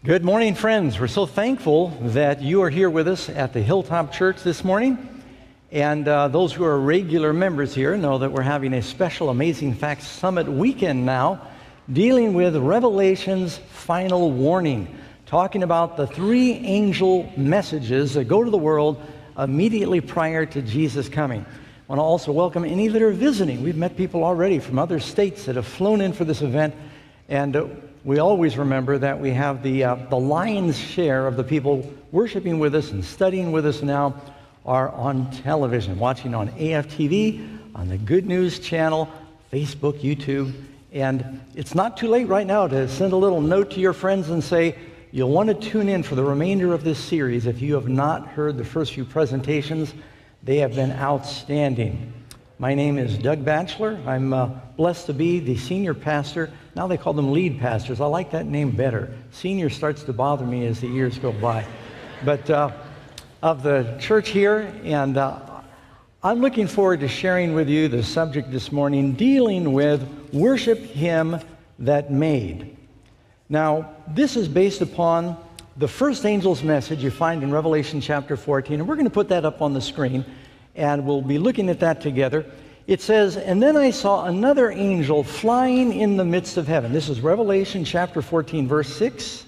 Good morning, friends. We're so thankful that you are here with us at the Hilltop Church this morning. And those who are regular members here know that we're having a special Amazing Facts Summit weekend now, dealing with Revelation's final warning, talking about the three angel messages that go to the world immediately prior to Jesus coming. I want to also welcome any that are visiting. We've met people already from other states that have flown in for this event, and we always remember that we have the lion's share of the people worshiping with us and studying with us now are on television, watching on AFTV, on the Good News Channel, Facebook, YouTube. And it's not too late right now to send a little note to your friends and say, you'll want to tune in for the remainder of this series. If you have not heard the first few presentations, they have been outstanding. My name is Doug Batchelor. I'm blessed to be the senior pastor. Now they call them lead pastors. I like that name better. Senior starts to bother me as the years go by. But of the church here, and I'm looking forward to sharing with you the subject this morning, dealing with worship Him that made. Now, this is based upon the first angel's message you find in Revelation chapter 14, and we're going to put that up on the screen, and we'll be looking at that together. It says, "And then I saw another angel flying in the midst of heaven." This is Revelation chapter 14, verse 6.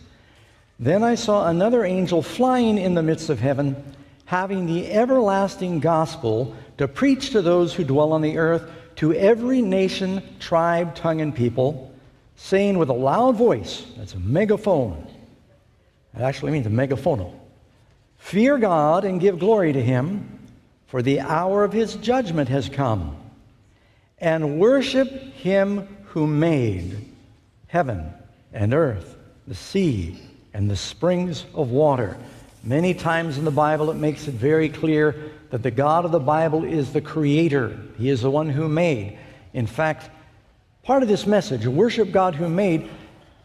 "Then I saw another angel flying in the midst of heaven, having the everlasting gospel to preach to those who dwell on the earth, to every nation, tribe, tongue, and people, saying with a loud voice," that's a megaphone. It actually means a megaphono. "Fear God and give glory to Him, for the hour of His judgment has come. And worship Him who made heaven and earth, the sea, and the springs of water." Many times in the Bible it makes it very clear that the God of the Bible is the Creator. He is the one who made. In fact, part of this message, worship God who made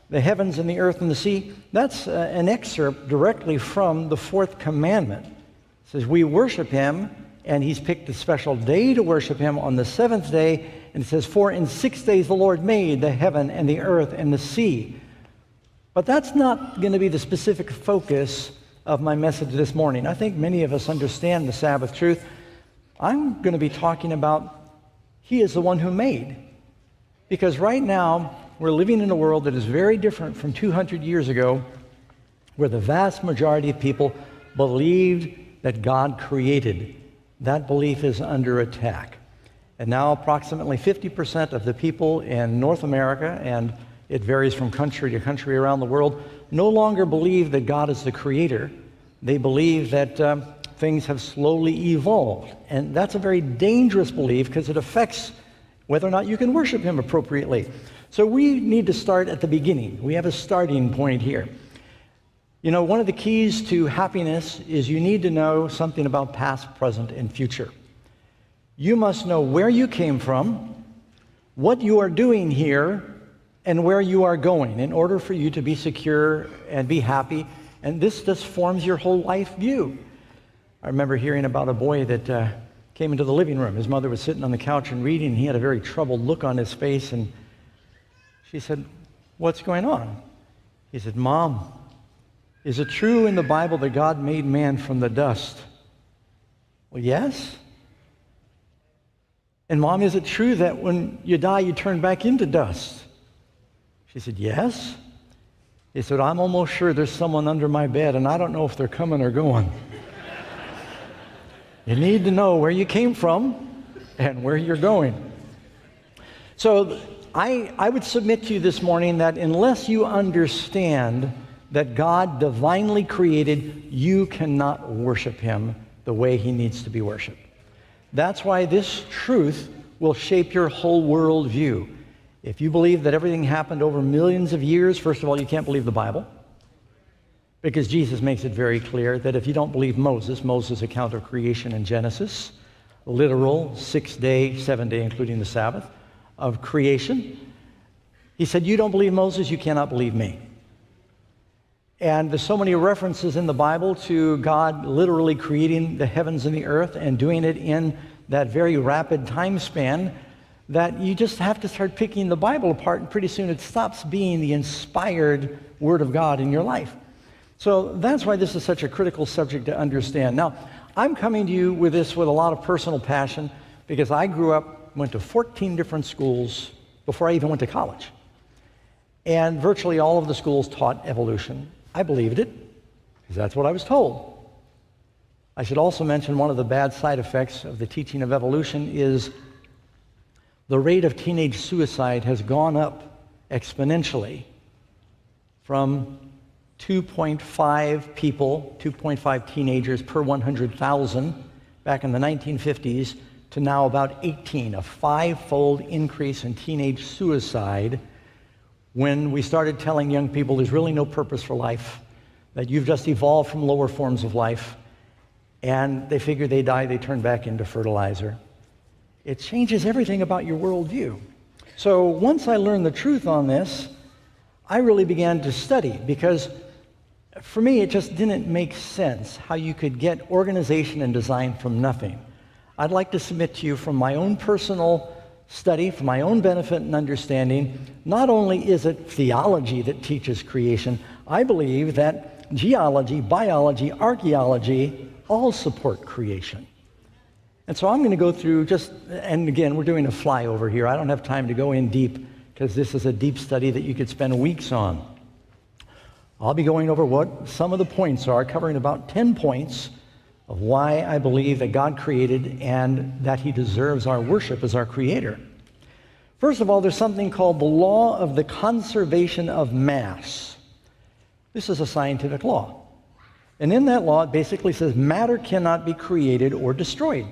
the heavens and the earth and the sea, that's an excerpt directly from the fourth commandment. It says we worship Him, and He's picked a special day to worship Him on the seventh day. And it says, "For in 6 days the Lord made the heaven and the earth and the sea." But that's not going to be the specific focus of my message this morning. I think many of us understand the Sabbath truth. I'm going to be talking about He is the one who made. Because right now, we're living in a world that is very different from 200 years ago, where the vast majority of people believed that God created. That belief is under attack. And now approximately 50% of the people in North America, and it varies from country to country around the world, no longer believe that God is the creator. They believe that things have slowly evolved. And that's a very dangerous belief because it affects whether or not you can worship Him appropriately. So we need to start at the beginning. We have a starting point here. You know, one of the keys to happiness is you need to know something about past, present, and future. You must know where you came from, what you are doing here, and where you are going in order for you to be secure and be happy. And this just forms your whole life view. I remember hearing about a boy that came into the living room. His mother was sitting on the couch and reading, and he had a very troubled look on his face. And she said, "What's going on?" He said, "Mom, is it true in the Bible that God made man from the dust?" "Well, yes." "And Mom, is it true that when you die, you turn back into dust?" She said, "Yes." He said, "I'm almost sure there's someone under my bed, and I don't know if they're coming or going." You need to know where you came from and where you're going. So I would submit to you this morning that unless you understand that God divinely created, you cannot worship Him the way He needs to be worshiped. That's why this truth will shape your whole worldview. If you believe that everything happened over millions of years, first of all, you can't believe the Bible, because Jesus makes it very clear that if you don't believe Moses' account of creation in Genesis, literal 6-day, 7-day, including the Sabbath, of creation, he said, you don't believe Moses, you cannot believe me. And there's so many references in the Bible to God literally creating the heavens and the earth and doing it in that very rapid time span that you just have to start picking the Bible apart, and pretty soon it stops being the inspired Word of God in your life. So that's why this is such a critical subject to understand. Now, I'm coming to you with this with a lot of personal passion because I grew up, went to 14 different schools before I even went to college. And virtually all of the schools taught evolution. I believed it because that's what I was told. I should also mention one of the bad side effects of the teaching of evolution is the rate of teenage suicide has gone up exponentially from 2.5 people, 2.5 teenagers per 100,000 back in the 1950s to now about 18, a five-fold increase in teenage suicide when we started telling young people there's really no purpose for life, that you've just evolved from lower forms of life, and they figure they die, they turn back into fertilizer. It changes everything about your worldview. So once I learned the truth on this, I really began to study because for me it just didn't make sense how you could get organization and design from nothing. I'd like to submit to you from my own personal study, for my own benefit and understanding, not only is it theology that teaches creation, I believe that geology, biology, archaeology all support creation. And so I'm going to go through and again, we're doing a flyover here. I don't have time to go in deep because this is a deep study that you could spend weeks on. I'll be going over what some of the points are, covering about 10 points of why I believe that God created and that He deserves our worship as our Creator. First of all, there's something called the law of the conservation of mass. This is a scientific law. And in that law, it basically says matter cannot be created or destroyed.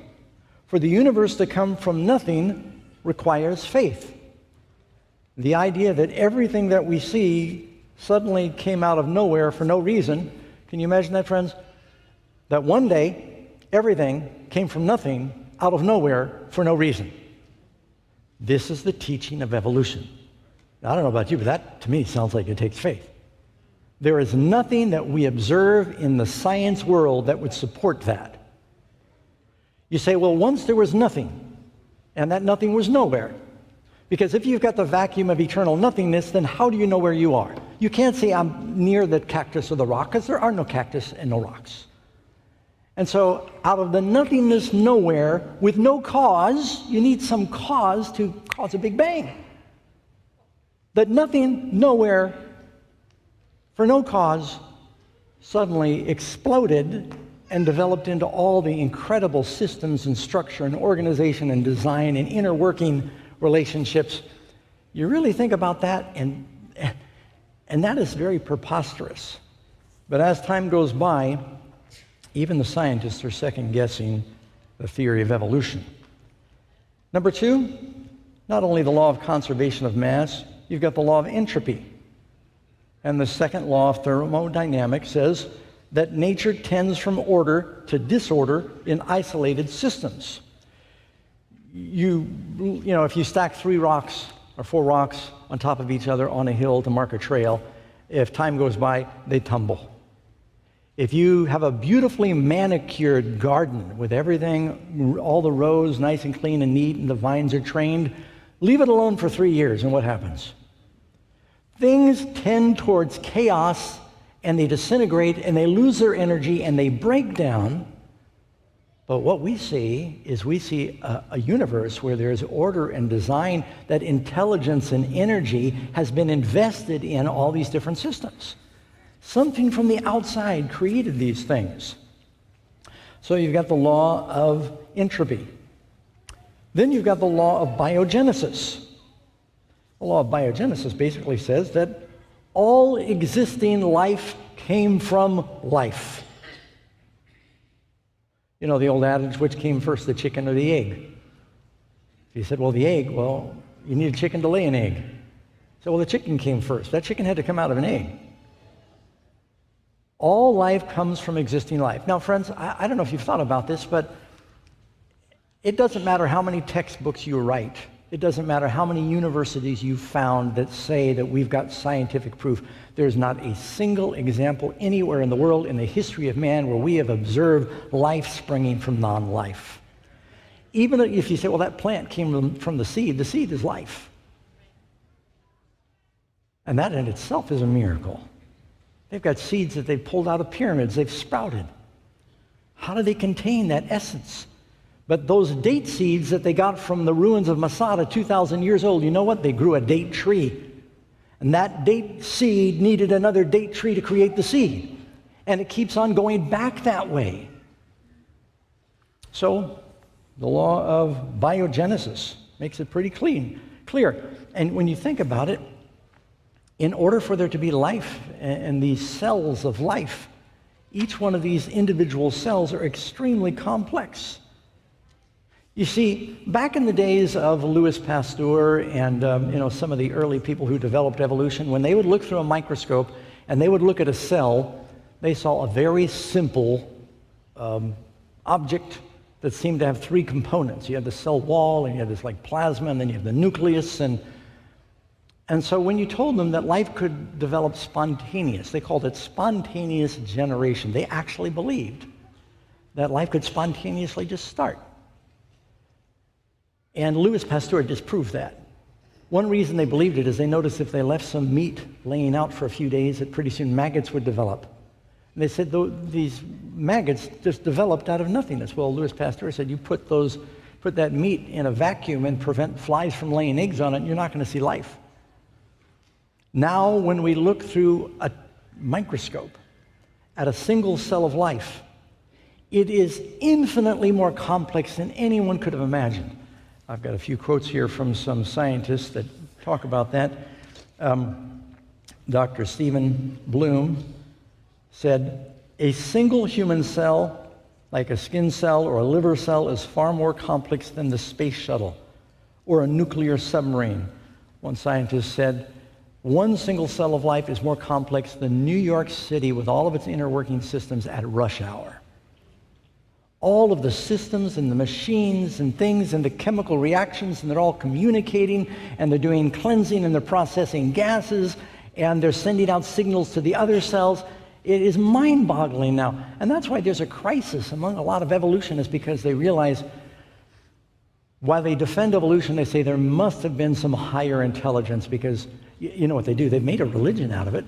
For the universe to come from nothing requires faith. The idea that everything that we see suddenly came out of nowhere for no reason. Can you imagine that, friends? That one day, everything came from nothing, out of nowhere, for no reason. This is the teaching of evolution. Now, I don't know about you, but that, to me, sounds like it takes faith. There is nothing that we observe in the science world that would support that. You say, well, once there was nothing, and that nothing was nowhere. Because if you've got the vacuum of eternal nothingness, then how do you know where you are? You can't say I'm near the cactus or the rock, because there are no cactus and no rocks. And so out of the nothingness nowhere, with no cause, you need some cause to cause a big bang. That nothing, nowhere, for no cause, suddenly exploded and developed into all the incredible systems and structure and organization and design and inner working relationships. You really think about that, and that is very preposterous. But as time goes by, even the scientists are second-guessing the theory of evolution. Number two, not only the law of conservation of mass, you've got the law of entropy. And the second law of thermodynamics says that nature tends from order to disorder in isolated systems. You know, if you stack 3 rocks or 4 rocks on top of each other on a hill to mark a trail, if time goes by, they tumble. If you have a beautifully manicured garden with everything, all the rows nice and clean and neat, and the vines are trained, leave it alone for 3 years, and what happens? Things tend towards chaos, and they disintegrate, and they lose their energy, and they break down. But what we see is a universe where there's order and design, that intelligence and energy has been invested in all these different systems. Something from the outside created these things. So you've got the law of entropy. Then you've got the law of biogenesis. The law of biogenesis basically says that all existing life came from life. You know the old adage, which came first, the chicken or the egg? He said, well, the egg, well, you need a chicken to lay an egg. So, well, the chicken came first. That chicken had to come out of an egg. All life comes from existing life. Now, friends, I don't know if you've thought about this, but it doesn't matter how many textbooks you write. It doesn't matter how many universities you've found that say that we've got scientific proof. There's not a single example anywhere in the world in the history of man where we have observed life springing from non-life. Even if you say, well, that plant came from the seed is life. And that in itself is a miracle. They've got seeds that they've pulled out of pyramids. They've sprouted. How do they contain that essence? But those date seeds that they got from the ruins of Masada, 2,000 years old, you know what? They grew a date tree. And that date seed needed another date tree to create the seed. And it keeps on going back that way. So, the law of biogenesis makes it pretty clear. And when you think about it, in order for there to be life and these cells of life, each one of these individual cells are extremely complex. You see, back in the days of Louis Pasteur and some of the early people who developed evolution, when they would look through a microscope and they would look at a cell, they saw a very simple object that seemed to have three components. You had the cell wall, and you had this like plasma, and then you have the nucleus. And so when you told them that life could develop spontaneous, they called it spontaneous generation. They actually believed that life could spontaneously just start. And Louis Pasteur disproved that. One reason they believed it is they noticed if they left some meat laying out for a few days, that pretty soon maggots would develop. And they said these maggots just developed out of nothingness. Well, Louis Pasteur said, you put that meat in a vacuum and prevent flies from laying eggs on it, and you're not going to see life. Now, when we look through a microscope at a single cell of life, it is infinitely more complex than anyone could have imagined. I've got a few quotes here from some scientists that talk about that. Dr. Stephen Bloom said, a single human cell, like a skin cell or a liver cell, is far more complex than the space shuttle or a nuclear submarine. One scientist said, one single cell of life is more complex than New York City with all of its inner working systems at rush hour. All of the systems and the machines and things and the chemical reactions, and they're all communicating, and they're doing cleansing, and they're processing gases, and they're sending out signals to the other cells. It is mind-boggling now. And that's why there's a crisis among a lot of evolutionists, because they realize while they defend evolution, they say there must have been some higher intelligence, because you know what they do? They've made a religion out of it.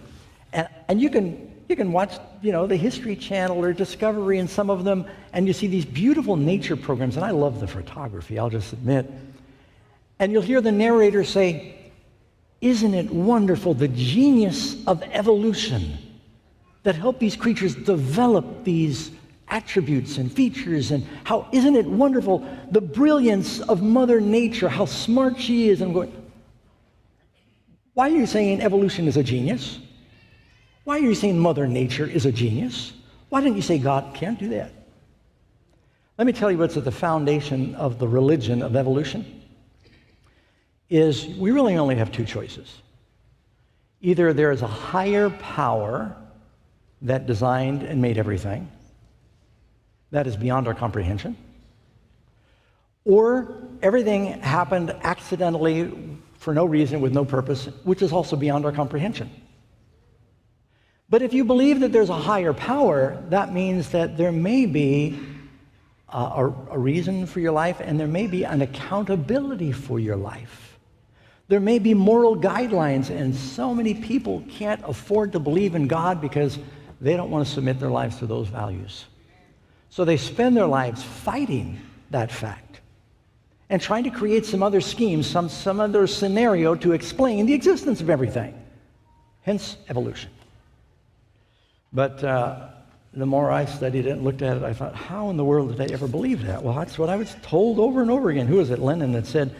And you can watch, the History Channel or Discovery and some of them, and you see these beautiful nature programs, and I love the photography, I'll just admit. And you'll hear the narrator say, isn't it wonderful, the genius of evolution that helped these creatures develop these attributes and features, and how, isn't it wonderful, the brilliance of Mother Nature, how smart she is. And I'm going, why are you saying evolution is a genius? Why are you saying Mother Nature is a genius? Why didn't you say God can't do that? Let me tell you what's at the foundation of the religion of evolution is we really only have two choices. Either there is a higher power that designed and made everything that is beyond our comprehension, or everything happened accidentally for no reason with no purpose, which is also beyond our comprehension. But if you believe that there's a higher power, that means that there may be a reason for your life, and there may be an accountability for your life. There may be moral guidelines, and so many people can't afford to believe in God because they don't want to submit their lives to those values. So they spend their lives fighting that fact and trying to create some other scheme, some other scenario to explain the existence of everything. Hence, evolution. But the more I studied it and looked at it, I thought, how in the world did I ever believe that? Well, that's what I was told over and over again. Who is it? Lenin that said,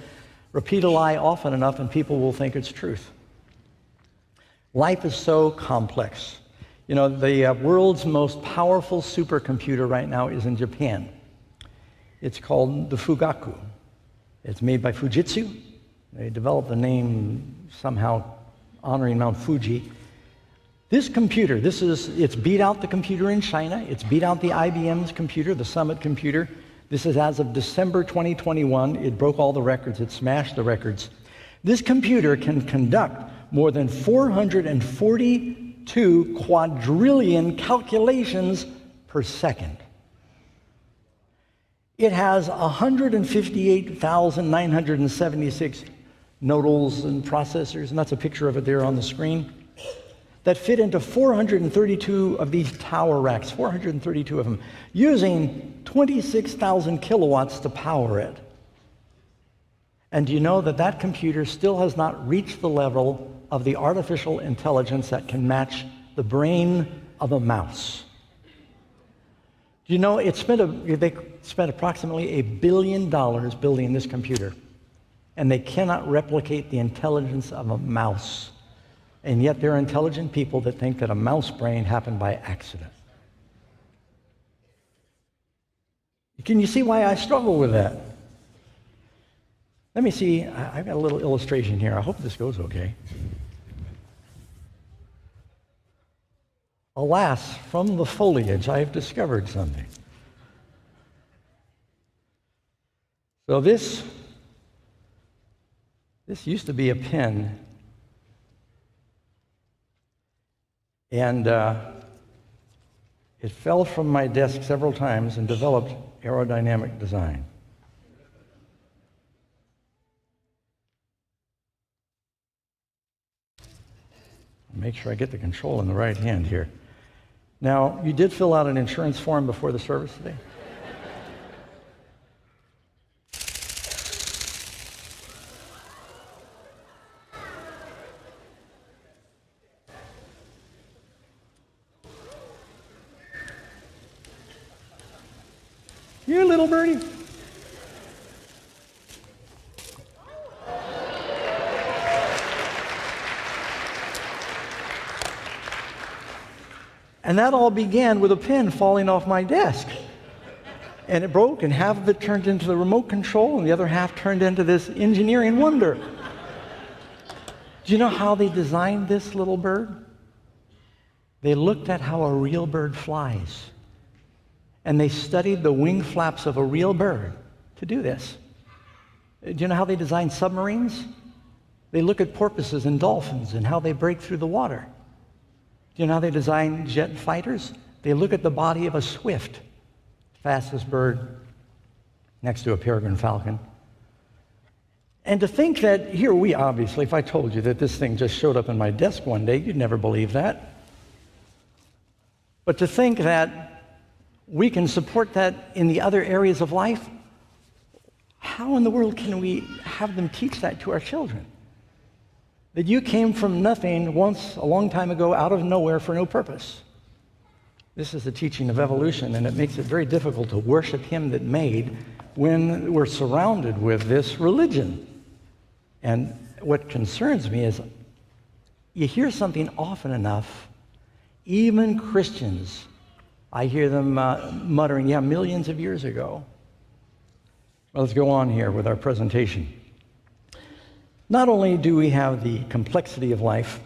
repeat a lie often enough and people will think it's truth. Life is so complex. The world's most powerful supercomputer right now is in Japan. It's called the Fugaku. It's made by Fujitsu. They developed the name somehow honoring Mount Fuji. This computer, it's beat out the computer in China. It's beat out the IBM's computer, the Summit computer. This is as of December 2021. It broke all the records. It smashed the records. This computer can conduct more than 442 quadrillion calculations per second. It has 158,976 nodals and processors, and that's a picture of it there on the screen. that fit into 432 of these tower racks, 432 of them, using 26,000 kilowatts to power it. And do you know that that computer still has not reached the level of the artificial intelligence that can match the brain of a mouse? Do you know they spent approximately $1 billion building this computer, and they cannot replicate the intelligence of a mouse. And yet there are intelligent people that think that a mouse brain happened by accident. Can you see why I struggle with that? Let me see. I've got a little illustration here. I hope this goes okay. Alas, from the foliage, I have discovered something. So this used to be a pen, and it fell from my desk several times and developed aerodynamic design. Make sure I get the control in the right hand here. Now, you did fill out an insurance form before the service today? You little birdie. And that all began with a pen falling off my desk. And it broke, and half of it turned into the remote control, and the other half turned into this engineering wonder. Do you know how they designed this little bird? They looked at how a real bird flies. And they studied the wing flaps of a real bird to do this. Do you know how they design submarines? They look at porpoises and dolphins and how they break through the water. Do you know how they design jet fighters? They look at the body of a swift, fastest bird next to a peregrine falcon. And to think that, here we obviously, if I told you that this thing just showed up in my desk one day, you'd never believe that. But to think that we can support that in the other areas of life, how in the world can we have them teach that to our children? That you came from nothing once, a long time ago, out of nowhere for no purpose. This is the teaching of evolution, and it makes it very difficult to worship Him that made when we're surrounded with this religion. And what concerns me is you hear something often enough, even Christians, I hear them muttering, yeah, millions of years ago. Well, let's go on here with our presentation. Not only do we have the complexity of life,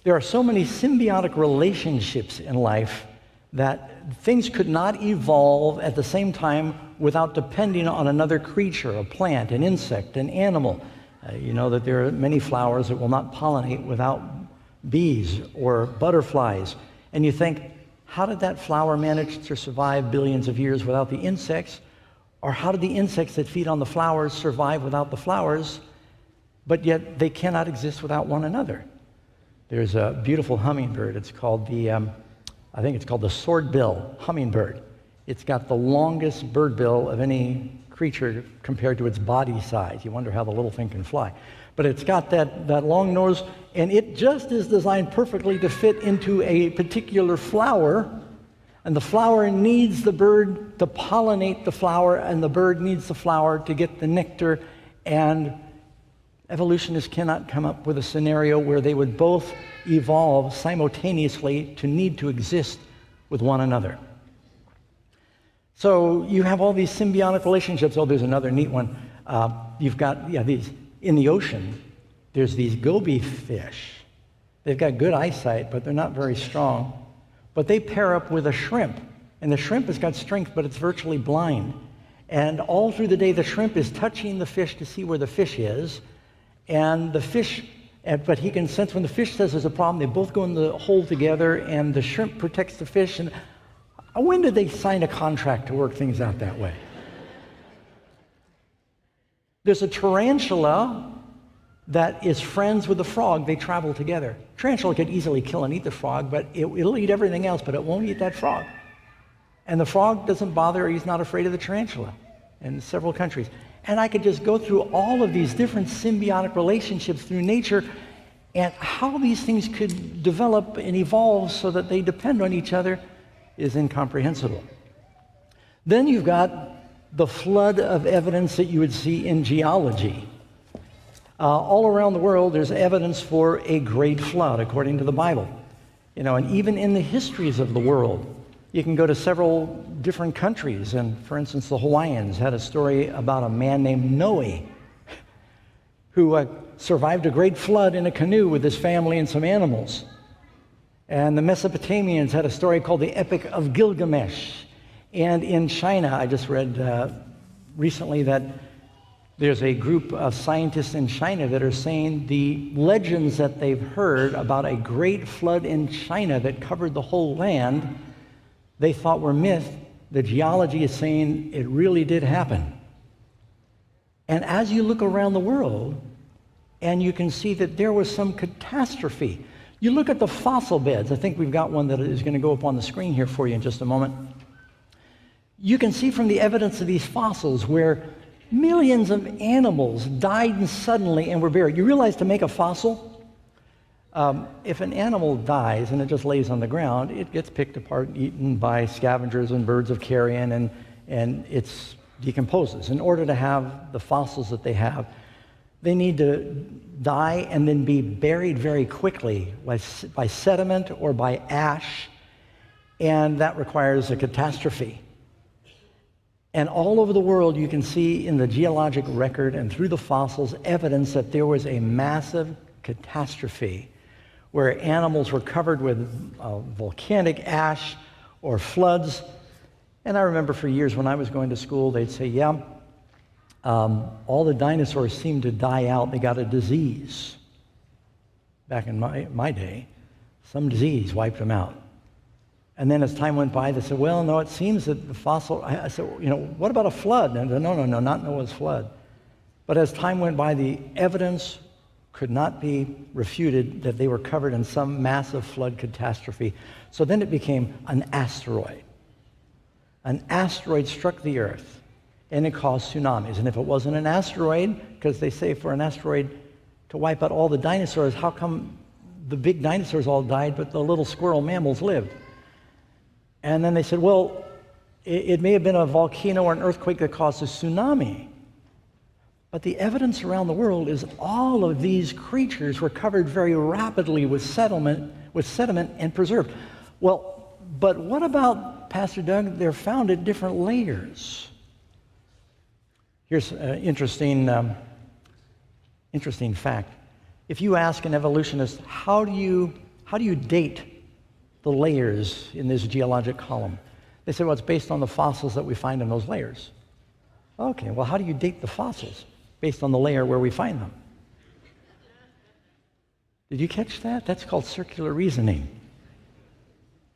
there are so many symbiotic relationships in life that things could not evolve at the same time without depending on another creature, a plant, an insect, an animal. You know that there are many flowers that will not pollinate without bees or butterflies. And you think, how did that flower manage to survive billions of years without the insects? Or how did the insects that feed on the flowers survive without the flowers? But yet they cannot exist without one another. There's a beautiful hummingbird. It's called I think it's called the swordbill hummingbird. It's got the longest bird bill of any creature compared to its body size. You wonder how the little thing can fly. But it's got that long nose, and it just is designed perfectly to fit into a particular flower. And the flower needs the bird to pollinate the flower, and the bird needs the flower to get the nectar. And evolutionists cannot come up with a scenario where they would both evolve simultaneously to need to exist with one another. So you have all these symbiotic relationships. Oh, there's another neat one. You've got these in the ocean. There's these goby fish. They've got good eyesight, but they're not very strong. But they pair up with a shrimp, and the shrimp has got strength, but it's virtually blind. And all through the day, the shrimp is touching the fish to see where the fish is. And the fish, but he can sense when the fish says there's a problem, they both go in the hole together, and the shrimp protects the fish. And when did they sign a contract to work things out that way? There's a tarantula that is friends with the frog. They travel together. Tarantula could easily kill and eat the frog, but it'll eat everything else, but it won't eat that frog. And the frog doesn't bother, he's not afraid of the tarantula in several countries. And I could just go through all of these different symbiotic relationships through nature and how these things could develop and evolve so that they depend on each other is incomprehensible. Then you've got the flood of evidence that you would see in geology. All around the world, there's evidence for a great flood, according to the Bible. And even in the histories of the world, you can go to several different countries. And for instance, the Hawaiians had a story about a man named Noe who survived a great flood in a canoe with his family and some animals. And the Mesopotamians had a story called the Epic of Gilgamesh. And in China, I just read recently that there's a group of scientists in China that are saying the legends that they've heard about a great flood in China that covered the whole land, they thought were myth. The geology is saying it really did happen. And as you look around the world, and you can see that there was some catastrophe. You look at the fossil beds. I think we've got one that is going to go up on the screen here for you in just a moment. You can see from the evidence of these fossils where millions of animals died suddenly and were buried. You realize to make a fossil, if an animal dies and it just lays on the ground, it gets picked apart and eaten by scavengers and birds of carrion, and it decomposes. In order to have the fossils that they have, they need to die and then be buried very quickly by sediment or by ash, and that requires a catastrophe. And all over the world, you can see in the geologic record and through the fossils evidence that there was a massive catastrophe where animals were covered with volcanic ash or floods. And I remember for years when I was going to school, they'd say, all the dinosaurs seemed to die out. They got a disease. Back in my day, some disease wiped them out. And then as time went by, they said, well, no, it seems that the fossil... I said, what about a flood? And they said, no, not Noah's flood. But as time went by, the evidence could not be refuted that they were covered in some massive flood catastrophe. So then it became an asteroid. An asteroid struck the Earth, and it caused tsunamis. And if it wasn't an asteroid, because they say for an asteroid to wipe out all the dinosaurs, how come the big dinosaurs all died, but the little squirrel mammals lived? And then they said, well, it may have been a volcano or an earthquake that caused a tsunami. But the evidence around the world is all of these creatures were covered very rapidly with sediment and preserved. Well, but what about, Pastor Doug, they're found at different layers. Here's an interesting fact. If you ask an evolutionist, how do you date the layers in this geologic column? They say, well, it's based on the fossils that we find in those layers. Okay, well, how do you date the fossils? Based on the layer where we find them. Did you catch that? That's called circular reasoning.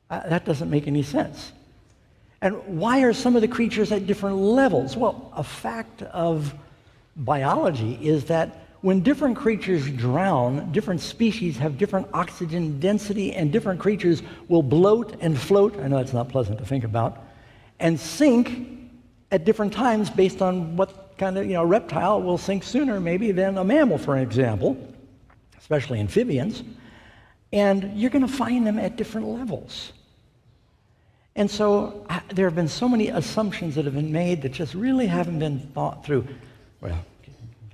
That doesn't make any sense. And why are some of the creatures at different levels? Well, a fact of biology is that when different creatures drown, different species have different oxygen density, and different creatures will bloat and float, I know that's not pleasant to think about, and sink at different times based on what kind of, reptile will sink sooner maybe than a mammal, for example, especially amphibians. And you're going to find them at different levels. And so there have been so many assumptions that have been made that just really haven't been thought through. Well,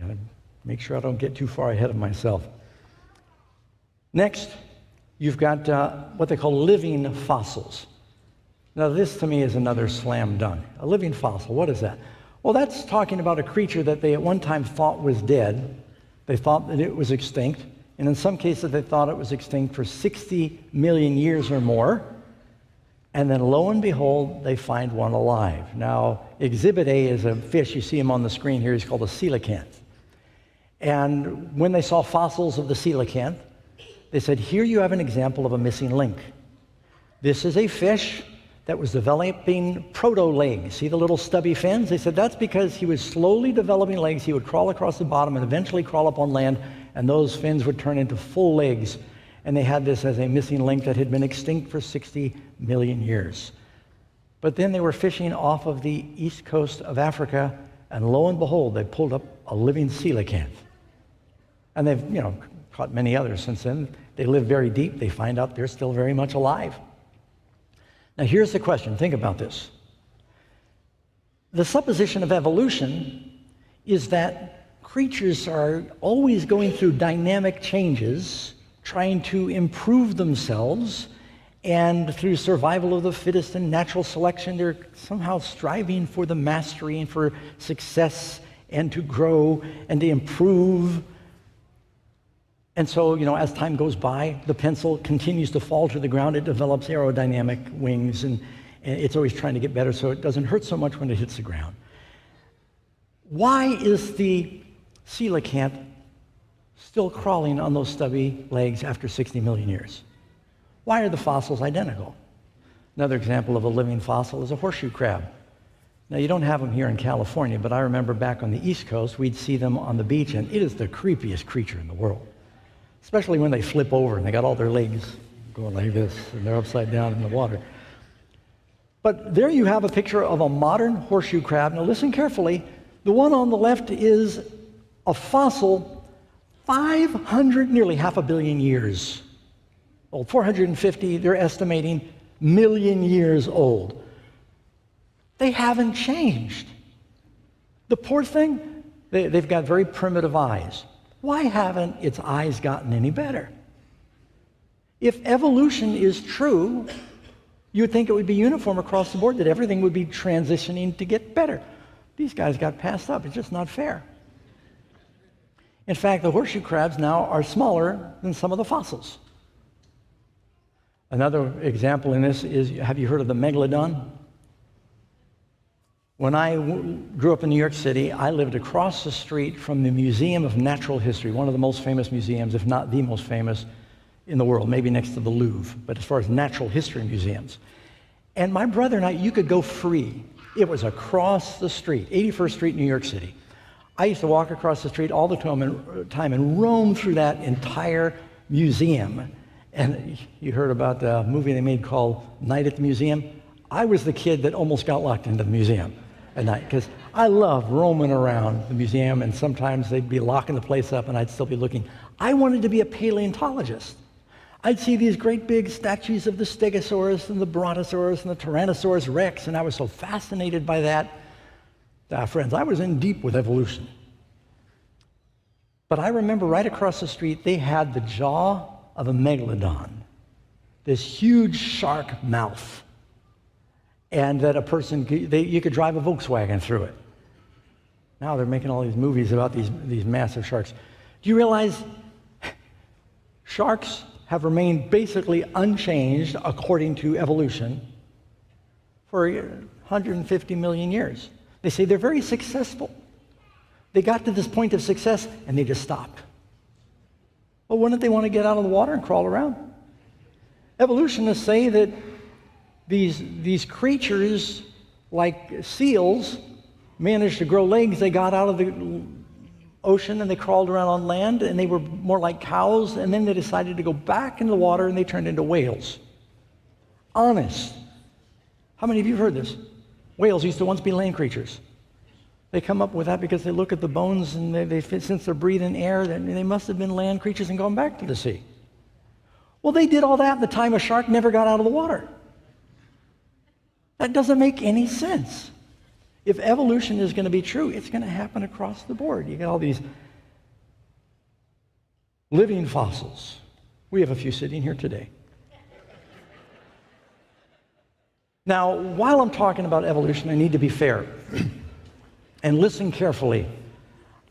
gotta make sure I don't get too far ahead of myself. Next, you've got what they call living fossils. Now, this to me is another slam dunk. A living fossil, what is that? Well, that's talking about a creature that they at one time thought was dead. They thought that it was extinct. And in some cases, they thought it was extinct for 60 million years or more. And then lo and behold, they find one alive. Now, Exhibit A is a fish. You see him on the screen here. He's called a coelacanth. And when they saw fossils of the coelacanth, they said, here you have an example of a missing link. This is a fish that was developing proto-legs. See the little stubby fins? They said that's because he was slowly developing legs. He would crawl across the bottom and eventually crawl up on land, and those fins would turn into full legs. And they had this as a missing link that had been extinct for 60 million years. But then they were fishing off of the east coast of Africa, and lo and behold, they pulled up a living coelacanth. And they've, caught many others since then. They live very deep. They find out they're still very much alive. Now here's the question. Think about this. The supposition of evolution is that creatures are always going through dynamic changes, trying to improve themselves, and through survival of the fittest and natural selection, they're somehow striving for the mastery and for success and to grow and to improve. And so, as time goes by, the pencil continues to fall to the ground. It develops aerodynamic wings, and it's always trying to get better so it doesn't hurt so much when it hits the ground. Why is the coelacanth still crawling on those stubby legs after 60 million years? Why are the fossils identical? Another example of a living fossil is a horseshoe crab. Now, you don't have them here in California, but I remember back on the East Coast, we'd see them on the beach, and it is the creepiest creature in the world. Especially when they flip over and they got all their legs going like this and they're upside down in the water. But there you have a picture of a modern horseshoe crab. Now listen carefully. The one on the left is a fossil 500, nearly half a billion years old. 450, they're estimating, million years old. They haven't changed. The poor thing, they've got very primitive eyes. Why haven't its eyes gotten any better? If evolution is true, you would think it would be uniform across the board, that everything would be transitioning to get better. These guys got passed up. It's just not fair. In fact, the horseshoe crabs now are smaller than some of the fossils. Another example in this is, have you heard of the megalodon? When I grew up in New York City, I lived across the street from the Museum of Natural History, one of the most famous museums, if not the most famous in the world, maybe next to the Louvre, but as far as natural history museums. And my brother and I, you could go free. It was across the street, 81st Street, New York City. I used to walk across the street all the time and roam through that entire museum. And you heard about the movie they made called Night at the Museum? I was the kid that almost got locked into the museum at night, because I love roaming around the museum, and sometimes they'd be locking the place up and I'd still be looking. I wanted to be a paleontologist. I'd see these great big statues of the Stegosaurus and the Brontosaurus and the Tyrannosaurus Rex, and I was so fascinated by that. Friends, I was in deep with evolution. But I remember right across the street, they had the jaw of a megalodon, this huge shark mouth. And that a person, you could drive a Volkswagen through it. Now they're making all these movies about these massive sharks. Do you realize sharks have remained basically unchanged according to evolution for 150 million years? They say they're very successful. They got to this point of success and they just stopped. Well, wouldn't they want to get out of the water and crawl around? Evolutionists say that these creatures, like seals, managed to grow legs. They got out of the ocean and they crawled around on land, and they were more like cows, and then they decided to go back into the water and they turned into whales. Honest. How many of you have heard this? Whales used to once be land creatures. They come up with that because they look at the bones and they since they're breathing air, they must have been land creatures and gone back to the sea. Well, they did all that in the time a shark never got out of the water. That doesn't make any sense. If evolution is going to be true, it's going to happen across the board. You got all these living fossils. We have a few sitting here today. Now, while I'm talking about evolution, I need to be fair and listen carefully.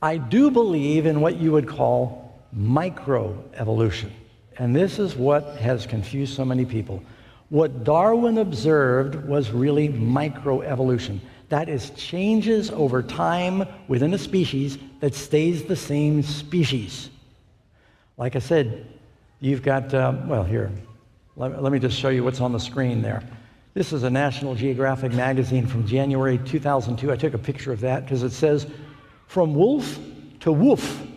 I do believe in what you would call microevolution, and this is what has confused so many people. What Darwin observed was really microevolution. That is changes over time within a species that stays the same species. Like I said, you've got, well, here, let me just show you what's on the screen there. This is a National Geographic magazine from January 2002. I took a picture of that because it says, "From wolf to woof."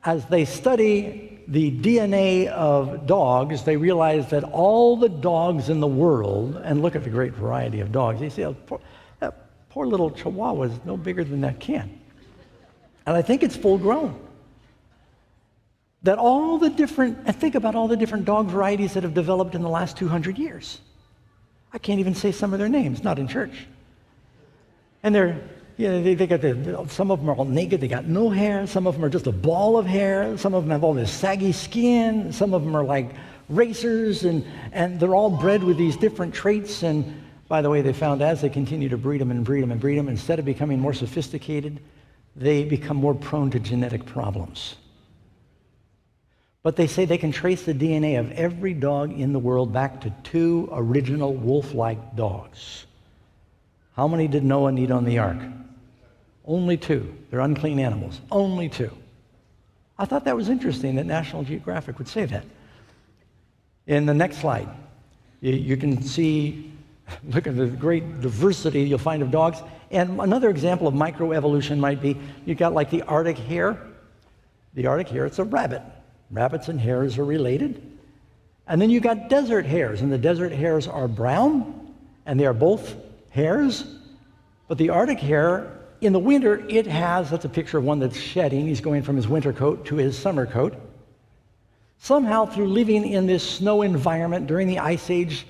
As they study the DNA of dogs, they realize that all the dogs in the world, and look at the great variety of dogs, you see that poor little Chihuahua is no bigger than that can. And I think it's full grown. That all the different, and think about all the different dog varieties that have developed in the last 200 years. I can't even say some of their names, not in church. And they got some of them are all naked, they got no hair, some of them are just a ball of hair, some of them have all this saggy skin, some of them are like racers, and they're all bred with these different traits. And by the way, they found as they continue to breed them and breed them and breed them, instead of becoming more sophisticated, they become more prone to genetic problems. But they say they can trace the DNA of every dog in the world back to 2 original wolf-like dogs. How many did Noah need on the ark? Only 2. They're unclean animals. Only 2. I thought that was interesting that National Geographic would say that. In the next slide, you can see, look at the great diversity you'll find of dogs. And another example of microevolution might be, you've got like the Arctic hare. The Arctic hare, it's a rabbit. Rabbits and hares are related. And then you've got desert hares, and the desert hares are brown, and they are both hares. But the Arctic hare, in the winter, that's a picture of one that's shedding. He's going from his winter coat to his summer coat. Somehow, through living in this snow environment during the Ice Age,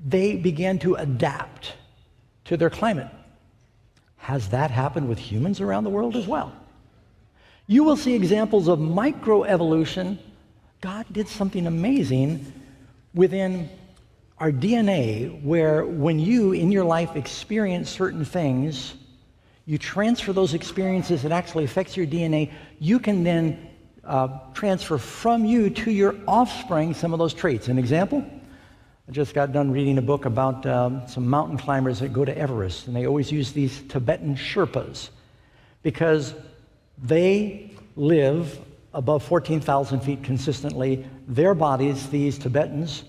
they began to adapt to their climate. Has that happened with humans around the world as well? You will see examples of microevolution. God did something amazing within our DNA, where when you, in your life, experience certain things, you transfer those experiences, it actually affects your DNA. You can then transfer from you to your offspring some of those traits. An example, I just got done reading a book about some mountain climbers that go to Everest, and they always use these Tibetan Sherpas because they live above 14,000 feet consistently. Their bodies, these Tibetans,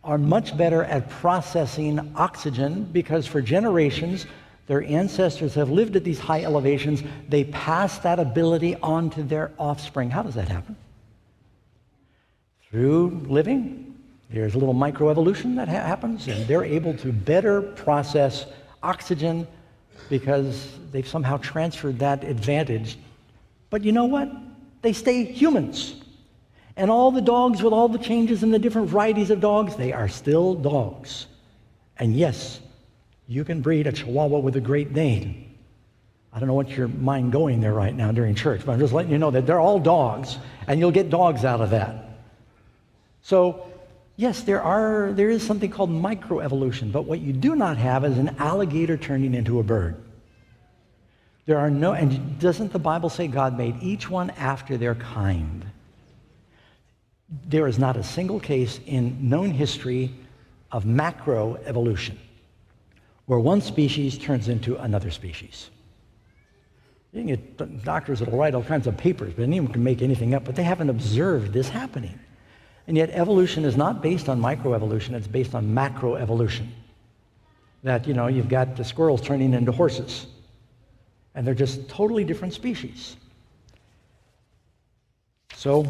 are much better at processing oxygen because for generations, their ancestors have lived at these high elevations. They pass that ability on to their offspring. How does that happen? Through living. There's a little microevolution that happens, and they're able to better process oxygen because they've somehow transferred that advantage. But you know what? They stay humans. And all the dogs, with all the changes in the different varieties of dogs, they are still dogs. And yes, you can breed a Chihuahua with a Great Dane. I don't know what your mind going there right now during church, but I'm just letting you know that they're all dogs, and you'll get dogs out of that. So, yes, there is something called microevolution, but what you do not have is an alligator turning into a bird. There are no, and doesn't the Bible say God made each one after their kind? There is not a single case in known history of macroevolution where one species turns into another species. You can get doctors that will write all kinds of papers, but anyone can make anything up, but they haven't observed this happening. And yet evolution is not based on microevolution, it's based on macroevolution. That, you've got the squirrels turning into horses, and they're just totally different species. So,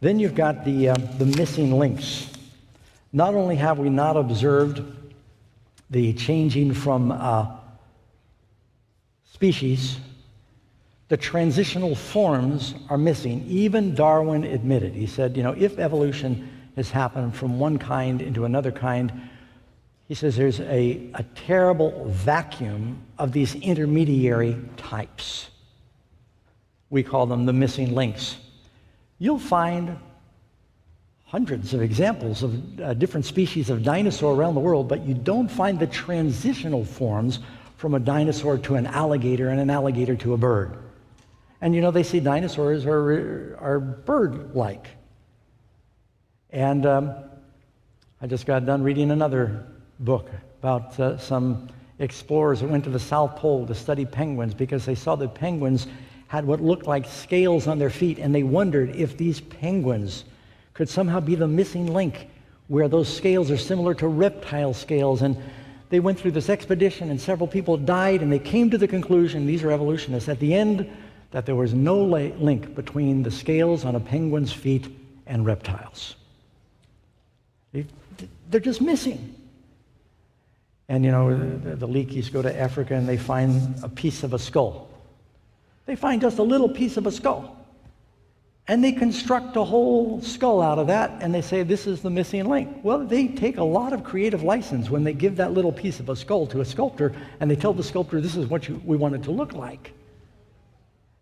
then you've got the missing links. Not only have we not observed the changing from species, the transitional forms are missing. Even Darwin admitted. He said, if evolution has happened from one kind into another kind, he says there's a terrible vacuum of these intermediary types. We call them the missing links. You'll find hundreds of examples of different species of dinosaur around the world, but you don't find the transitional forms from a dinosaur to an alligator and an alligator to a bird. And they say dinosaurs are bird-like. And I just got done reading another book about some explorers that went to the South Pole to study penguins because they saw that penguins had what looked like scales on their feet, and they wondered if these penguins could somehow be the missing link where those scales are similar to reptile scales. And they went through this expedition, and several people died, and they came to the conclusion, these are evolutionists, at the end, that there was no link between the scales on a penguin's feet and reptiles. They're just missing. And you know, the Leakeys go to Africa and they find a piece of a skull. They find just a little piece of a skull. And they construct a whole skull out of that, and they say this is the missing link. Well, they take a lot of creative license when they give that little piece of a skull to a sculptor, and they tell the sculptor this is what we want it to look like.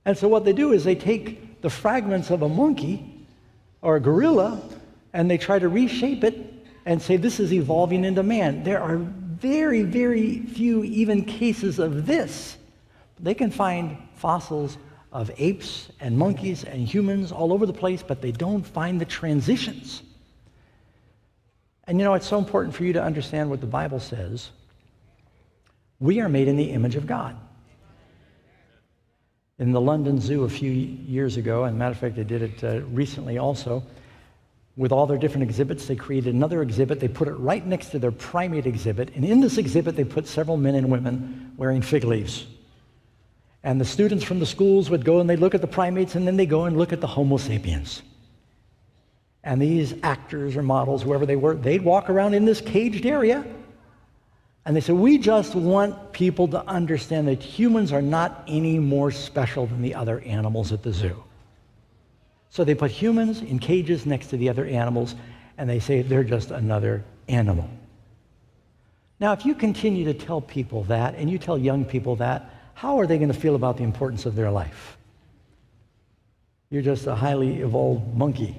And so what they do is they take the fragments of a monkey or a gorilla, and they try to reshape it and say this is evolving into man. There are very, very few even cases of this. They can find fossils of apes and monkeys and humans all over the place, but they don't find the transitions. And you know, it's so important for you to understand what the Bible says. We are made in the image of God. In the London Zoo a few years ago, and matter of fact, they did it recently also, with all their different exhibits, they created another exhibit. They put it right next to their primate exhibit, and in this exhibit, they put several men and women wearing fig leaves. And the students from the schools would go and they'd look at the primates, and then they go and look at the Homo sapiens. And these actors or models, whoever they were, they'd walk around in this caged area, and they said, we just want people to understand that humans are not any more special than the other animals at the zoo. So they put humans in cages next to the other animals, and they say they're just another animal. Now, if you continue to tell people that, and you tell young people that, how are they going to feel about the importance of their life? You're just a highly evolved monkey.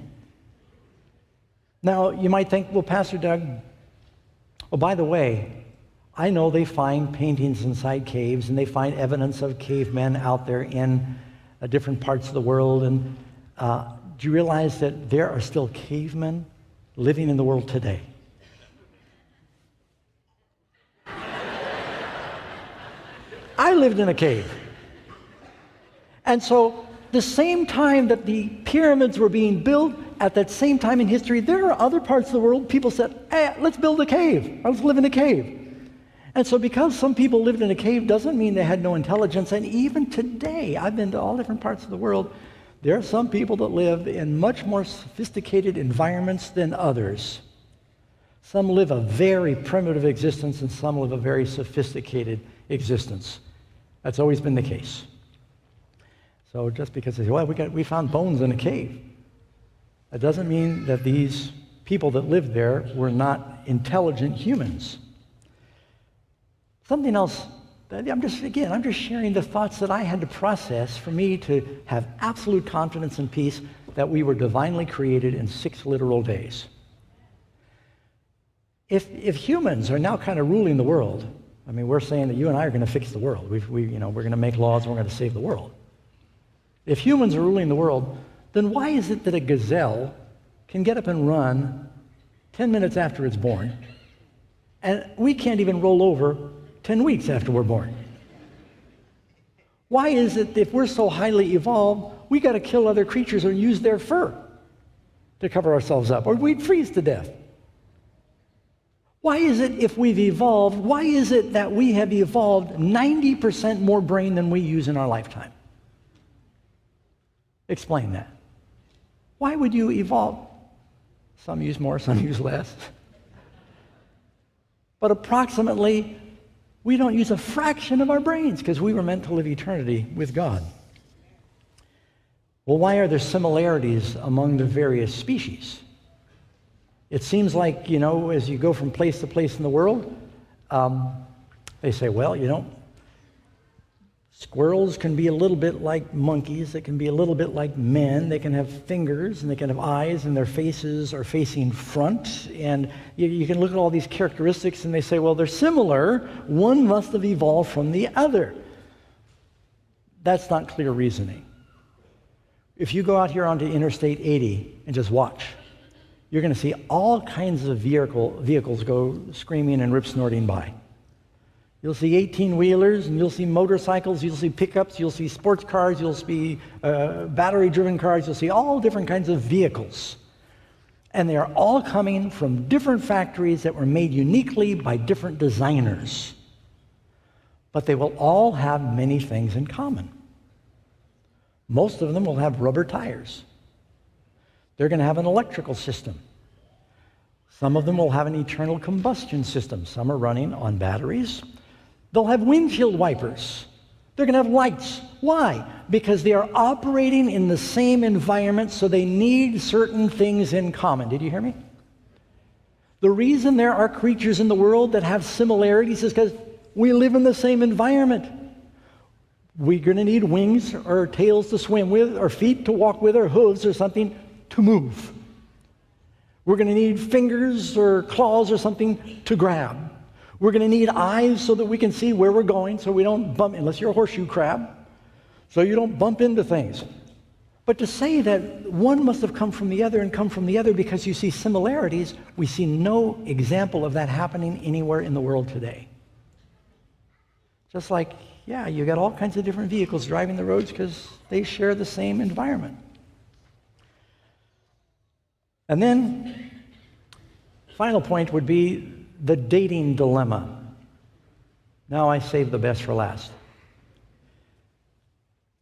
Now, you might think, well, Pastor Doug, oh, by the way, I know they find paintings inside caves, and they find evidence of cavemen out there in different parts of the world. And do you realize that there are still cavemen living in the world today? I lived in a cave. And so the same time that the pyramids were being built, at that same time in history, there are other parts of the world, people said, hey, let's build a cave, or let's live in a cave. And so because some people lived in a cave doesn't mean they had no intelligence. And even today, I've been to all different parts of the world, there are some people that live in much more sophisticated environments than others. Some live a very primitive existence, and some live a very sophisticated existence. That's always been the case. So just because they say, well, we found bones in a cave, that doesn't mean that these people that lived there were not intelligent humans. Something else, I'm just sharing the thoughts that I had to process for me to have absolute confidence and peace that we were divinely created in 6 literal days. If humans are now kind of ruling the world, I mean, we're saying that you and I are going to fix the world. We're going to make laws and we're going to save the world. If humans are ruling the world, then why is it that a gazelle can get up and run 10 minutes after it's born, and we can't even roll over 10 weeks after we're born? Why is it that if we're so highly evolved, we got to kill other creatures or use their fur to cover ourselves up, or we'd freeze to death? Why is it if we've evolved, why is it that we have evolved 90% more brain than we use in our lifetime? Explain that. Why would you evolve? Some use more, some use less. But approximately, we don't use a fraction of our brains because we were meant to live eternity with God. Well, why are there similarities among the various species? It seems like, as you go from place to place in the world, they say, well, squirrels can be a little bit like monkeys. They can be a little bit like men. They can have fingers, and they can have eyes, and their faces are facing front. And you can look at all these characteristics, and they say, well, they're similar. One must have evolved from the other. That's not clear reasoning. If you go out here onto Interstate 80 and just watch, you're going to see all kinds of vehicles go screaming and rip-snorting by. You'll see 18-wheelers, and you'll see motorcycles, you'll see pickups, you'll see sports cars, you'll see battery-driven cars, you'll see all different kinds of vehicles. And they are all coming from different factories that were made uniquely by different designers. But they will all have many things in common. Most of them will have rubber tires. They're going to have an electrical system. Some of them will have an internal combustion system. Some are running on batteries. They'll have windshield wipers. They're going to have lights. Why? Because they are operating in the same environment, so they need certain things in common. Did you hear me? The reason there are creatures in the world that have similarities is because we live in the same environment. We're going to need wings or tails to swim with, or feet to walk with, or hooves or something to move. We're going to need fingers or claws or something to grab. We're going to need eyes so that we can see where we're going, so we don't bump, unless you're a horseshoe crab, so you don't bump into things. But to say that one must have come from the other and come from the other because you see similarities, we see no example of that happening anywhere in the world today. Just like, yeah, you got all kinds of different vehicles driving the roads because they share the same environment. And then, final point would be the dating dilemma. Now I saved the best for last.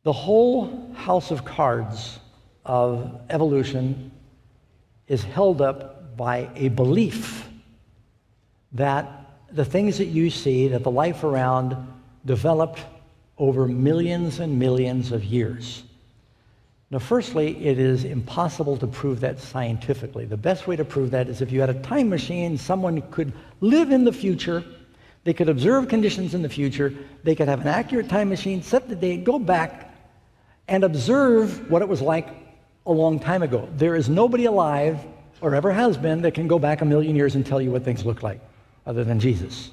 The whole house of cards of evolution is held up by a belief that the things that you see, that the life around, developed over millions and millions of years. Now, firstly, it is impossible to prove that scientifically. The best way to prove that is if you had a time machine, someone could live in the future, they could observe conditions in the future, they could have an accurate time machine, set the date, go back, and observe what it was like a long time ago. There is nobody alive, or ever has been, that can go back 1,000,000 years and tell you what things look like, other than Jesus.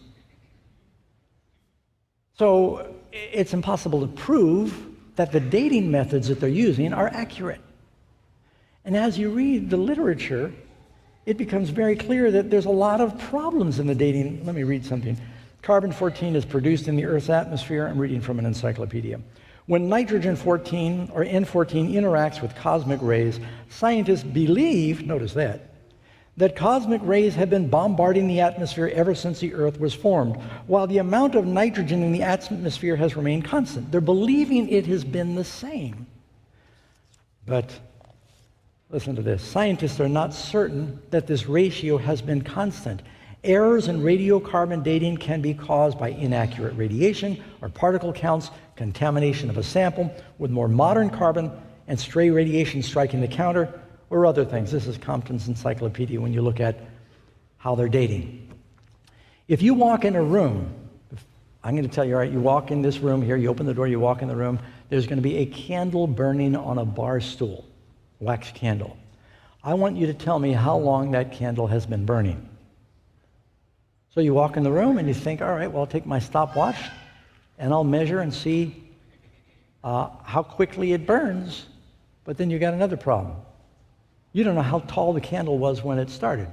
So it's impossible to prove that the dating methods that they're using are accurate. And as you read the literature, it becomes very clear that there's a lot of problems in the dating. Let me read something. Carbon-14 is produced in the Earth's atmosphere. I'm reading from an encyclopedia. When nitrogen-14 or N14 interacts with cosmic rays, scientists believe, notice that cosmic rays have been bombarding the atmosphere ever since the Earth was formed, while the amount of nitrogen in the atmosphere has remained constant. They're believing it has been the same. But listen to this. Scientists are not certain that this ratio has been constant. Errors in radiocarbon dating can be caused by inaccurate radiation or particle counts, contamination of a sample with more modern carbon, and stray radiation striking the counter, or other things. This is Compton's encyclopedia when you look at how they're dating. If you walk in a room, I'm going to tell you, all right, you walk in this room here, you open the door, you walk in the room, there's going to be a candle burning on a bar stool, wax candle. I want you to tell me how long that candle has been burning. So you walk in the room and you think, all right, well, I'll take my stopwatch and I'll measure and see how quickly it burns, but then you got another problem. You don't know how tall the candle was when it started.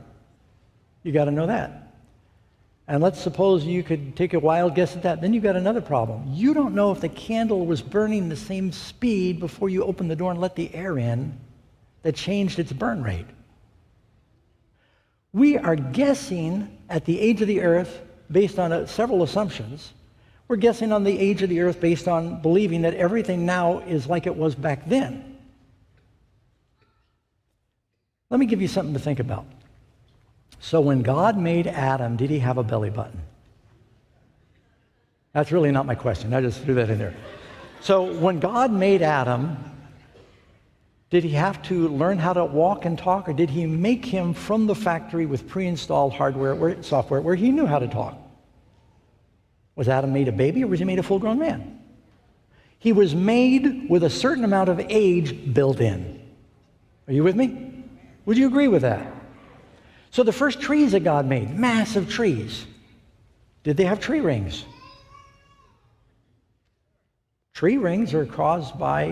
You got to know that. And let's suppose you could take a wild guess at that. Then you got another problem. You don't know if the candle was burning the same speed before you opened the door and let the air in that changed its burn rate. We are guessing at the age of the Earth based on several assumptions. We're guessing on the age of the Earth based on believing that everything now is like it was back then. Let me give you something to think about. So when God made Adam, did he have a belly button? That's really not my question. I just threw that in there. So when God made Adam, did he have to learn how to walk and talk, or did he make him from the factory with pre-installed hardware, software, where he knew how to talk? Was Adam made a baby, or was he made a full-grown man? He was made with a certain amount of age built in. Are you with me? Would you agree with that? So the first trees that God made, massive trees, did they have tree rings? Tree rings are caused by,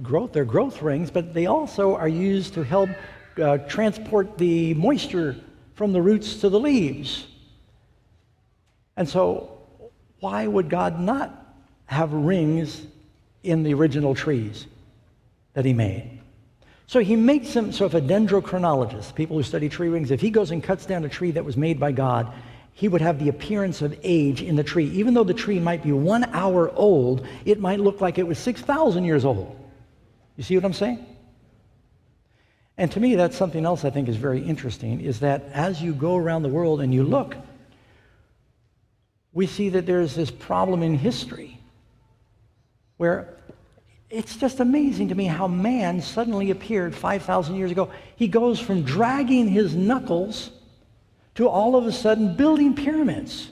growth. They're growth rings, but they also are used to help transport the moisture from the roots to the leaves. And so why would God not have rings in the original trees that he made? So he makes him, so if a dendrochronologist, people who study tree rings, if he goes and cuts down a tree that was made by God, he would have the appearance of age in the tree. Even though the tree might be 1 hour old, it might look like it was 6,000 years old. You see what I'm saying? And to me, that's something else I think is very interesting, is that as you go around the world and you look, we see that there's this problem in history where it's just amazing to me how man suddenly appeared 5,000 years ago. He goes from dragging his knuckles to all of a sudden building pyramids.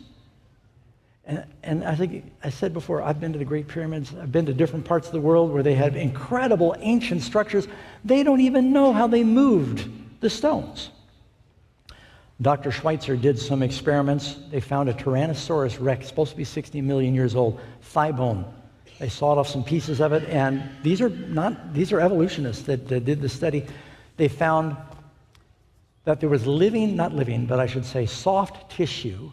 And I think I said before, I've been to the Great Pyramids. I've been to different parts of the world where they had incredible ancient structures. They don't even know how they moved the stones. Dr. Schweitzer did some experiments. They found a Tyrannosaurus rex, supposed to be 60 million years old, thigh bone. They sawed off some pieces of it, and these are evolutionists that did the study. They found that there was soft tissue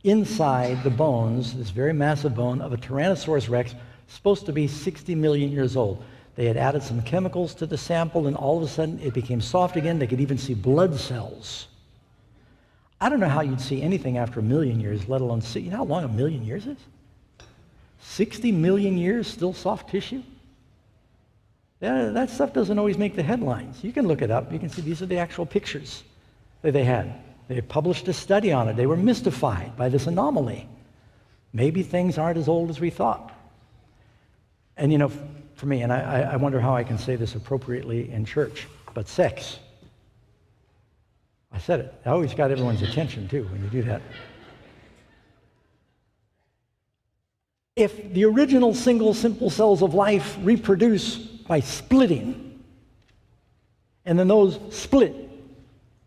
inside the bones, this very massive bone of a Tyrannosaurus rex, supposed to be 60 million years old. They had added some chemicals to the sample, and all of a sudden it became soft again. They could even see blood cells. I don't know how you'd see anything after 1 million years, let alone see. You know how long 1 million years is? 60 million years, still soft tissue? Yeah, that stuff doesn't always make the headlines. You can look it up. You can see these are the actual pictures that they had. They published a study on it. They were mystified by this anomaly. Maybe things aren't as old as we thought. And you know, for me, and I wonder how I can say this appropriately in church, but sex. I said it. I always got everyone's attention, too, when you do that. If the original single simple cells of life reproduce by splitting, and then those split,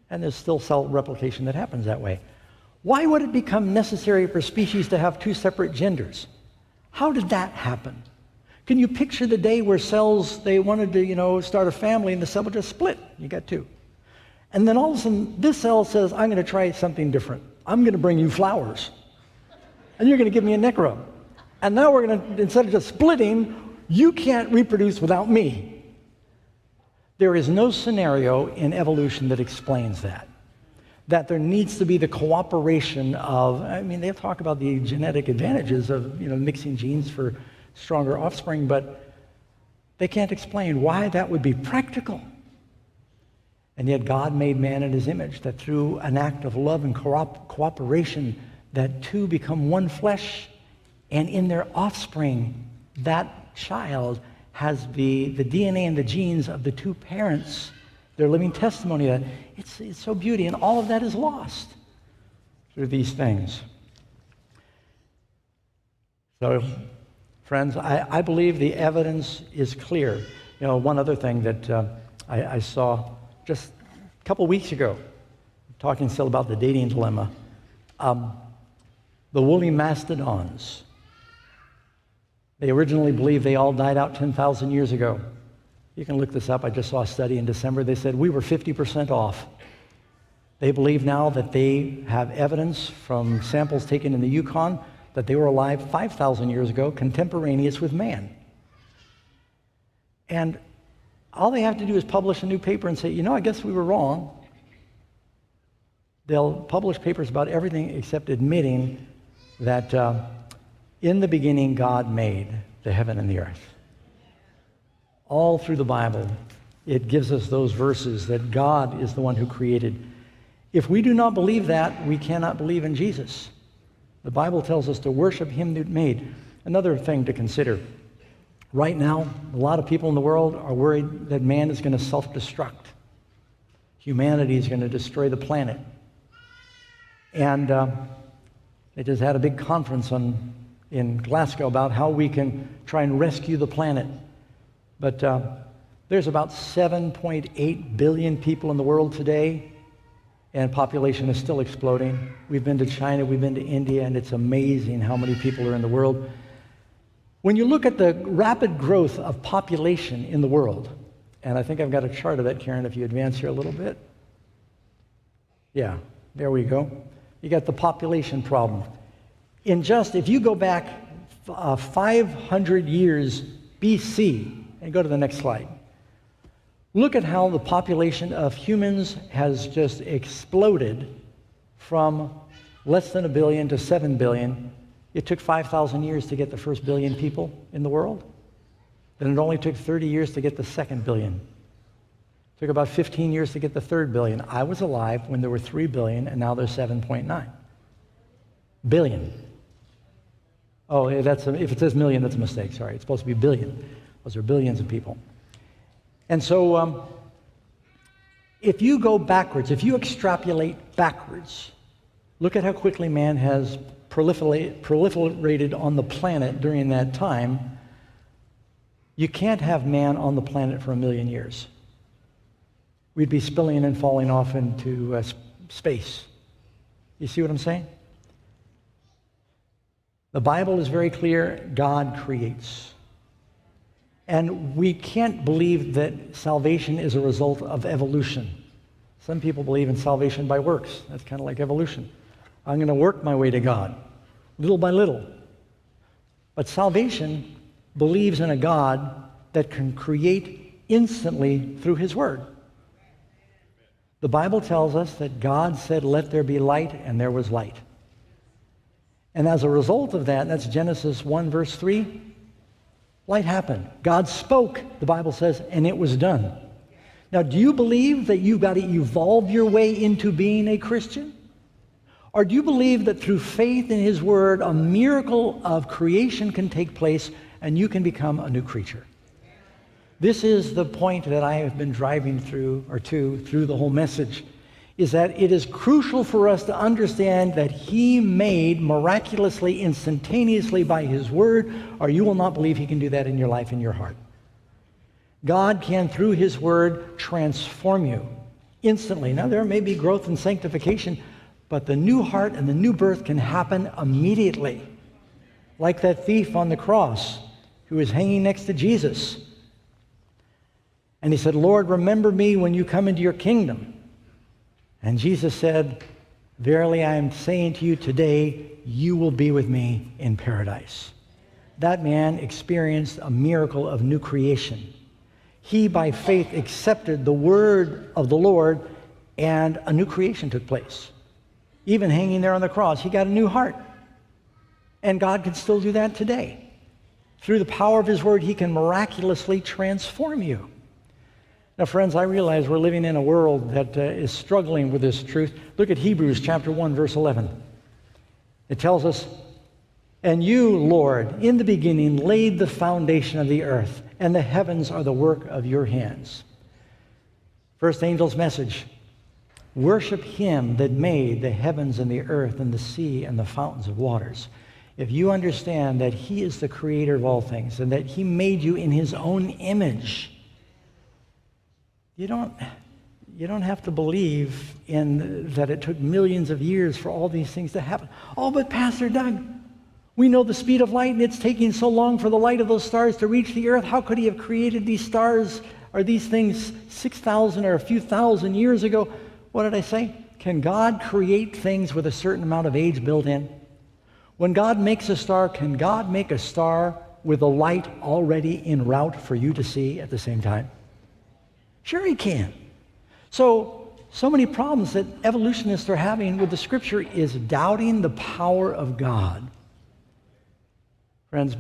and there's still cell replication that happens that way, why would it become necessary for species to have two separate genders? How did that happen? Can you picture the day where cells, they wanted to, start a family, and the cell would just split? You got two. And then all of a sudden, this cell says, I'm going to try something different. I'm going to bring you flowers. And you're going to give me a neck rub. And now we're going to, instead of just splitting, you can't reproduce without me. There is no scenario in evolution that explains that. That there needs to be the cooperation of, they talk about the genetic advantages of, mixing genes for stronger offspring, but they can't explain why that would be practical. And yet God made man in his image, that through an act of love and cooperation, that two become one flesh, and in their offspring, that child has the DNA and the genes of the two parents. They're living testimony that it's so beauty, and all of that is lost through these things. So, friends, I believe the evidence is clear. One other thing that I saw just a couple weeks ago, talking still about the dating dilemma, the woolly mastodons. They originally believed they all died out 10,000 years ago. You can look this up. I just saw a study in December. They said we were 50% off. They believe now that they have evidence from samples taken in the Yukon that they were alive 5,000 years ago, contemporaneous with man. And all they have to do is publish a new paper and say, I guess we were wrong. They'll publish papers about everything except admitting that in the beginning, God made the heaven and the earth. All through the Bible, it gives us those verses that God is the one who created. If we do not believe that, we cannot believe in Jesus. The Bible tells us to worship him that made. Another thing to consider. Right now, a lot of people in the world are worried that man is going to self-destruct. Humanity is going to destroy the planet. And they just had a big conference in Glasgow about how we can try and rescue the planet. But there's about 7.8 billion people in the world today, and population is still exploding. We've been to China, we've been to India, and it's amazing how many people are in the world. When you look at the rapid growth of population in the world, and I think I've got a chart of that, Karen, if you advance here a little bit. Yeah, there we go. You got the population problem. If you go back 500 years BC, and go to the next slide, Look at how the population of humans has just exploded from less than 1 billion to 7 billion. It took 5,000 years to get the first billion people in the world. Then it only took 30 years to get the second billion. It took about 15 years to get the third billion. I was alive when there were 3 billion, and now there's 7.9 billion. Oh, if it says million, that's a mistake. Sorry, it's supposed to be billion. Those are billions of people. And so if you go backwards, if you extrapolate backwards, look at how quickly man has proliferated on the planet during that time. You can't have man on the planet for 1 million years. We'd be spilling and falling off into space. You see what I'm saying? The Bible is very clear. God creates. And we can't believe that salvation is a result of evolution. Some people believe in salvation by works. That's kind of like evolution. I'm going to work my way to God, little by little. But salvation believes in a God that can create instantly through His Word. The Bible tells us that God said, "Let there be light," and there was light. And as a result of that, that's Genesis 1, verse 3, light happened. God spoke, the Bible says, and it was done. Now, do you believe that you've got to evolve your way into being a Christian? Or do you believe that through faith in His Word, a miracle of creation can take place and you can become a new creature? This is the point that I have been driving through the whole message, is that it is crucial for us to understand that He made miraculously, instantaneously by His Word, or you will not believe He can do that in your life, in your heart. God can, through His Word, transform you instantly. Now, there may be growth and sanctification, but the new heart and the new birth can happen immediately. Like that thief on the cross who was hanging next to Jesus. And he said, "Lord, remember me when you come into your kingdom." And Jesus said, "Verily I am saying to you today, you will be with me in paradise." That man experienced a miracle of new creation. He, by faith, accepted the word of the Lord, and a new creation took place. Even hanging there on the cross, he got a new heart. And God can still do that today. Through the power of His Word, He can miraculously transform you. Now, friends, I realize we're living in a world that is struggling with this truth. Look at Hebrews chapter 1, verse 11. It tells us, "And you, Lord, in the beginning laid the foundation of the earth, and the heavens are the work of your hands." First angel's message: worship Him that made the heavens and the earth and the sea and the fountains of waters. If you understand that He is the creator of all things and that He made you in His own image, you don't have to believe in that it took millions of years for all these things to happen. "Oh, but Pastor Doug, we know the speed of light, and it's taking so long for the light of those stars to reach the earth. How could He have created these stars or these things 6,000 or a few thousand years ago?" What did I say? Can God create things with a certain amount of age built in? When God makes a star, can God make a star with a light already en route for you to see at the same time? Sure He can. So many problems that evolutionists are having with the Scripture is doubting the power of God. Friends,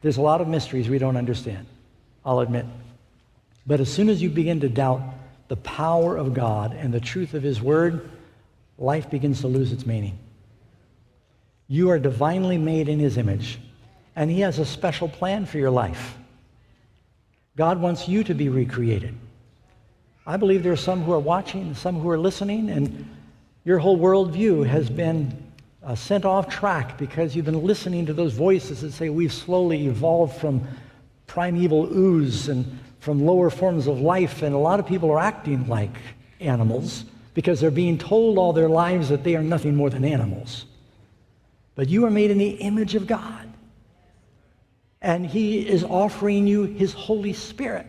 there's a lot of mysteries we don't understand, I'll admit. But as soon as you begin to doubt the power of God and the truth of His Word, life begins to lose its meaning. You are divinely made in His image, and He has a special plan for your life. God wants you to be recreated. I believe there are some who are watching, some who are listening, and your whole worldview has been sent off track because you've been listening to those voices that say we've slowly evolved from primeval ooze and from lower forms of life, and a lot of people are acting like animals because they're being told all their lives that they are nothing more than animals. But you are made in the image of God, and He is offering you His Holy Spirit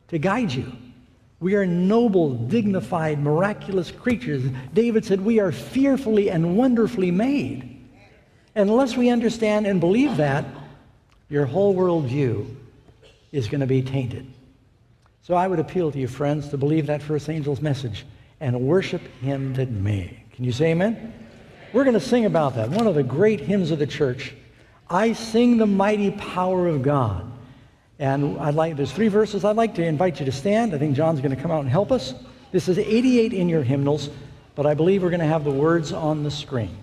to guide you. We are noble, dignified, miraculous creatures. David said we are fearfully and wonderfully made. And unless we understand and believe that, your whole worldview is going to be tainted. So I would appeal to you, friends, to believe that first angel's message and worship him that may. Can you say amen? We're going to sing about that. One of the great hymns of the church, I Sing the Mighty Power of God. And there's 3 verses. I'd like to invite you to stand. I think John's going to come out and help us. This is 88 in your hymnals, but I believe we're going to have the words on the screen.